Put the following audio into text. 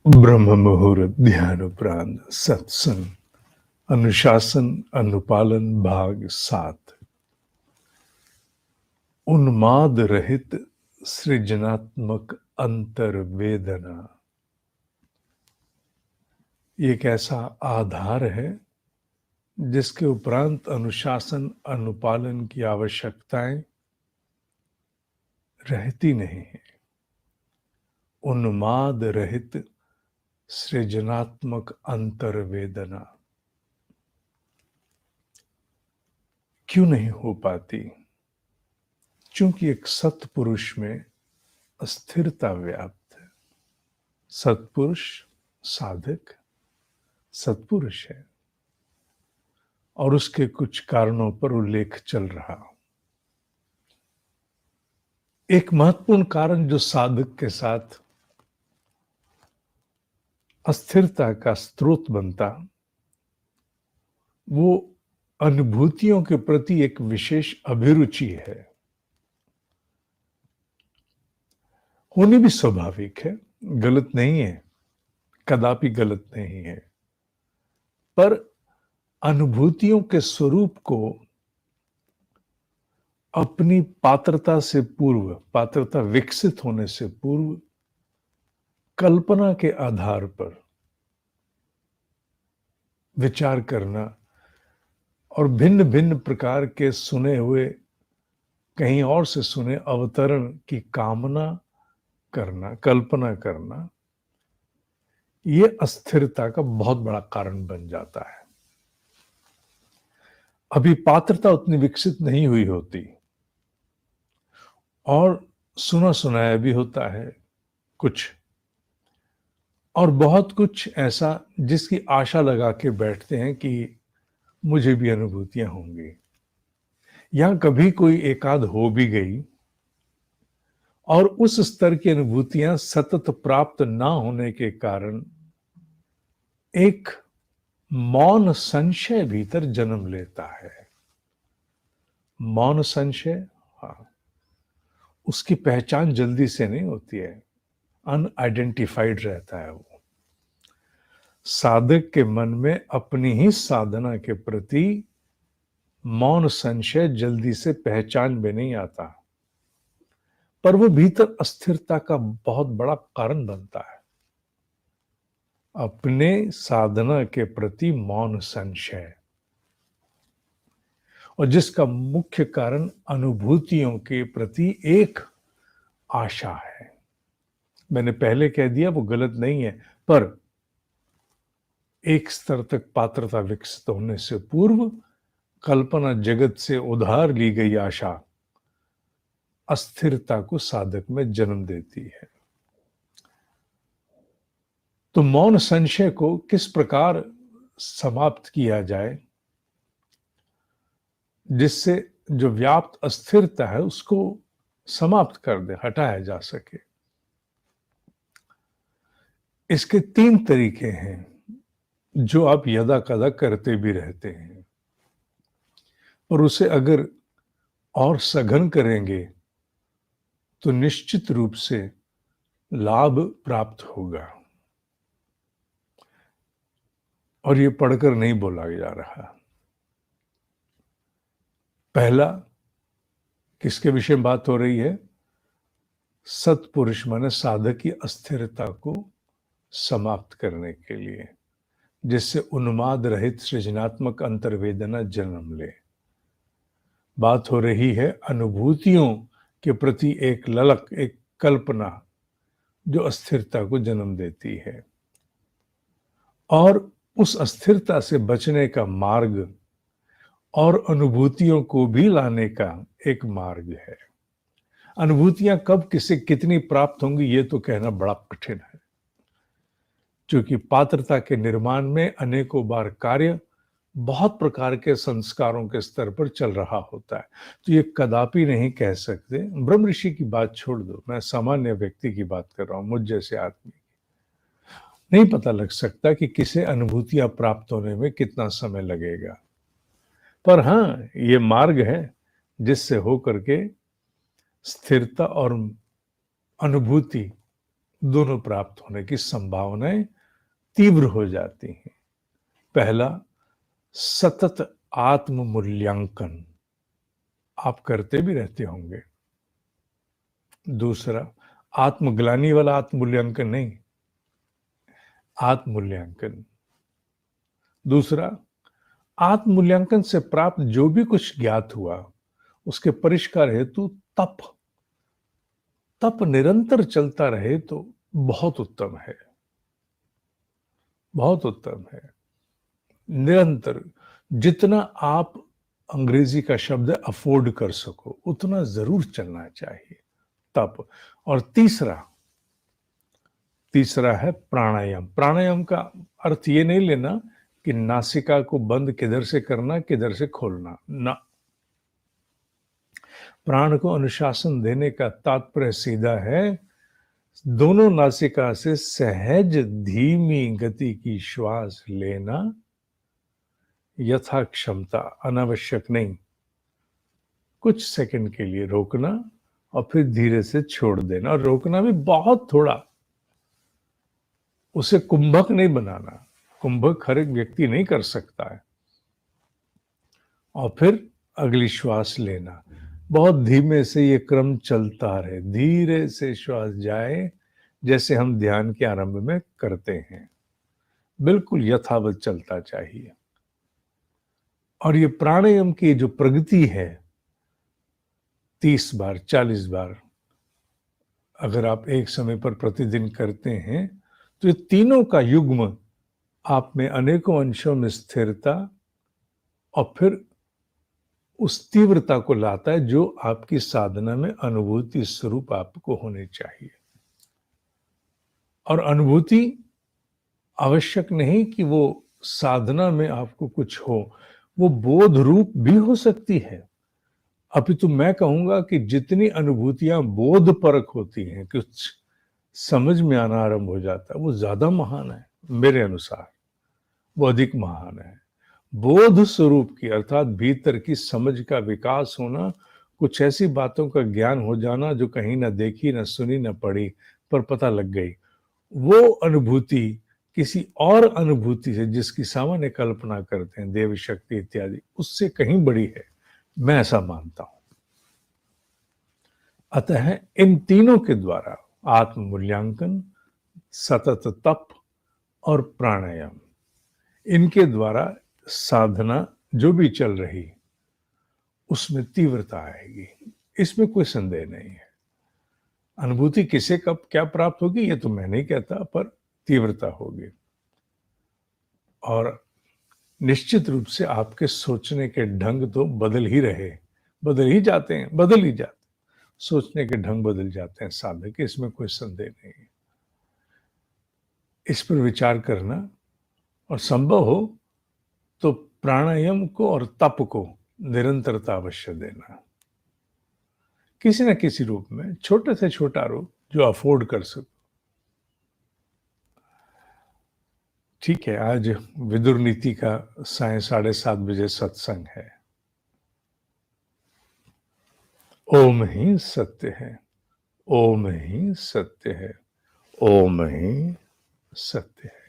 ब्रह्म मुहूर्त ध्यान उपरांत सत्संग अनुशासन अनुपालन भाग 7। उन्माद रहित सृजनात्मक अंतर्वेदना। ये एक ऐसा आधार है जिसके उपरांत अनुशासन अनुपालन की आवश्यकताएं रहती नहीं है। उन्माद रहित सृजनात्मक अंतर्वेदना क्यों नहीं हो पाती? क्योंकि एक सत्पुरुष में अस्थिरता व्याप्त है। सत्पुरुष साधक सत्पुरुष है और उसके कुछ कारणों पर उल्लेख चल रहा। एक महत्वपूर्ण कारण जो साधक के साथ अस्थिरता का स्रोत बनता, वो अनुभूतियों के प्रति एक विशेष अभिरुचि है। होनी भी स्वाभाविक है, गलत नहीं है, कदापि गलत नहीं है, पर अनुभूतियों के स्वरूप को अपनी पात्रता से पूर्व, पात्रता विकसित होने से पूर्व कल्पना के आधार पर विचार करना और भिन्न भिन्न प्रकार के सुने हुए, कहीं और से सुने अवतरण की कामना करना, कल्पना करना, ये अस्थिरता का बहुत बड़ा कारण बन जाता है। अभी पात्रता उतनी विकसित नहीं हुई होती और सुना सुनाया भी होता है कुछ, और बहुत कुछ ऐसा जिसकी आशा लगा के बैठते हैं कि मुझे भी अनुभूतियां होंगी, या कभी कोई एकाध हो भी गई और उस स्तर की अनुभूतियां सतत प्राप्त ना होने के कारण एक मौन संशय भीतर जन्म लेता है। मौन संशय, हाँ, उसकी पहचान जल्दी से नहीं होती है, अनआइडेंटिफाइड रहता है। वो साधक के मन में अपनी ही साधना के प्रति मौन संशय जल्दी से पहचान में नहीं आता, पर वो भीतर अस्थिरता का बहुत बड़ा कारण बनता है। अपने साधना के प्रति मौन संशय, और जिसका मुख्य कारण अनुभूतियों के प्रति एक आशा है। मैंने पहले कह दिया वो गलत नहीं है, पर एक स्तर तक पात्रता विकसित होने से पूर्व कल्पना जगत से उधार ली गई आशा अस्थिरता को साधक में जन्म देती है। तो मौन संशय को किस प्रकार समाप्त किया जाए जिससे जो व्याप्त अस्थिरता है उसको समाप्त कर दे, हटाया जा सके? इसके 3 तरीके हैं जो आप यदा कदा करते भी रहते हैं, और उसे अगर और सघन करेंगे तो निश्चित रूप से लाभ प्राप्त होगा। और ये पढ़कर नहीं बोला जा रहा। पहला, किसके विषय में बात हो रही है? सत्पुरुष माने साधक की अस्थिरता को समाप्त करने के लिए, जिससे उन्माद रहित सृजनात्मक अंतर्वेदना जन्म ले। बात हो रही है अनुभूतियों के प्रति एक ललक, एक कल्पना जो अस्थिरता को जन्म देती है, और उस अस्थिरता से बचने का मार्ग और अनुभूतियों को भी लाने का एक मार्ग है। अनुभूतियां कब किसे कितनी प्राप्त होंगी ये तो कहना बड़ा कठिन है, क्योंकि पात्रता के निर्माण में अनेकों बार कार्य बहुत प्रकार के संस्कारों के स्तर पर चल रहा होता है। तो ये कदापि नहीं कह सकते। ब्रह्म ऋषि की बात छोड़ दो, मैं सामान्य व्यक्ति की बात कर रहा हूं, मुझ जैसे आदमी। नहीं पता लग सकता कि किसे अनुभूतियां प्राप्त होने में कितना समय लगेगा, पर हाँ, ये मार्ग है जिससे होकर के स्थिरता और अनुभूति दोनों प्राप्त होने की संभावनाएं तीव्र हो जाती हैं। पहला, सतत आत्म मूल्यांकन आप करते भी रहते होंगे। दूसरा, आत्मग्लानि वाला आत्म मूल्यांकन नहीं, आत्म मूल्यांकन। दूसरा, आत्म मूल्यांकन से प्राप्त जो भी कुछ ज्ञात हुआ उसके परिष्कार हेतु तप तप निरंतर चलता रहे तो बहुत उत्तम है, बहुत उत्तम है। निरंतर जितना आप, अंग्रेजी का शब्द है अफोर्ड कर सको, उतना जरूर चलना चाहिए तप। और तीसरा है प्राणायाम। प्राणायाम का अर्थ ये नहीं लेना कि नासिका को बंद किधर से करना किधर से खोलना, ना। प्राण को अनुशासन देने का तात्पर्य सीधा है, दोनों नासिका से सहज धीमी गति की श्वास लेना, यथा क्षमता, अनावश्यक नहीं, कुछ सेकंड के लिए रोकना और फिर धीरे से छोड़ देना, और रोकना भी बहुत थोड़ा, उसे कुंभक नहीं बनाना, कुंभक हर एक व्यक्ति नहीं कर सकता है। और फिर अगली श्वास लेना, बहुत धीमे से ये क्रम चलता रहे, धीरे से श्वास जाए जैसे हम ध्यान के आरंभ में करते हैं, बिल्कुल यथावत चलता चाहिए। और ये प्राणायाम की जो प्रगति है, 30 बार 40 बार अगर आप एक समय पर प्रतिदिन करते हैं तो ये तीनों का युग्म आप में अनेकों अंशों में स्थिरता और फिर उस तीव्रता को लाता है जो आपकी साधना में अनुभूति स्वरूप आपको होनी चाहिए। और अनुभूति आवश्यक नहीं कि वो साधना में आपको कुछ हो, वो बोध रूप भी हो सकती है। अपितु मैं कहूंगा कि जितनी अनुभूतियां बोध परक होती हैं, कुछ समझ में आना आरंभ हो जाता है, वो ज्यादा महान है। मेरे अनुसार वो अधिक महान है। बोध स्वरूप की अर्थात भीतर की समझ का विकास होना, कुछ ऐसी बातों का ज्ञान हो जाना जो कहीं ना देखी ना सुनी ना पढ़ी पर पता लग गई, वो अनुभूति किसी और अनुभूति से जिसकी सामान्य कल्पना करते हैं, देव शक्ति इत्यादि, उससे कहीं बड़ी है, मैं ऐसा मानता हूं। अतः इन तीनों के द्वारा आत्म मूल्यांकन, सतत तप और प्राणायाम, इनके द्वारा साधना जो भी चल रही उसमें तीव्रता आएगी, इसमें कोई संदेह नहीं है। अनुभूति किसे कब क्या प्राप्त होगी ये तो मैं नहीं कहता, पर तीव्रता होगी। और निश्चित रूप से आपके सोचने के ढंग तो बदल ही जाते हैं, सोचने के ढंग बदल जाते हैं साधक के, इसमें कोई संदेह नहीं है। इस पर विचार करना, और संभव हो तो प्राणायाम को और तप को निरंतरता अवश्य देना, किसी न किसी रूप में, छोटे से छोटा रूप जो अफोर्ड कर सको। ठीक है, आज विदुर नीति का 7:30 बजे सत्संग है। ओम ही सत्य है, ओम ही सत्य है, ओम ही सत्य है।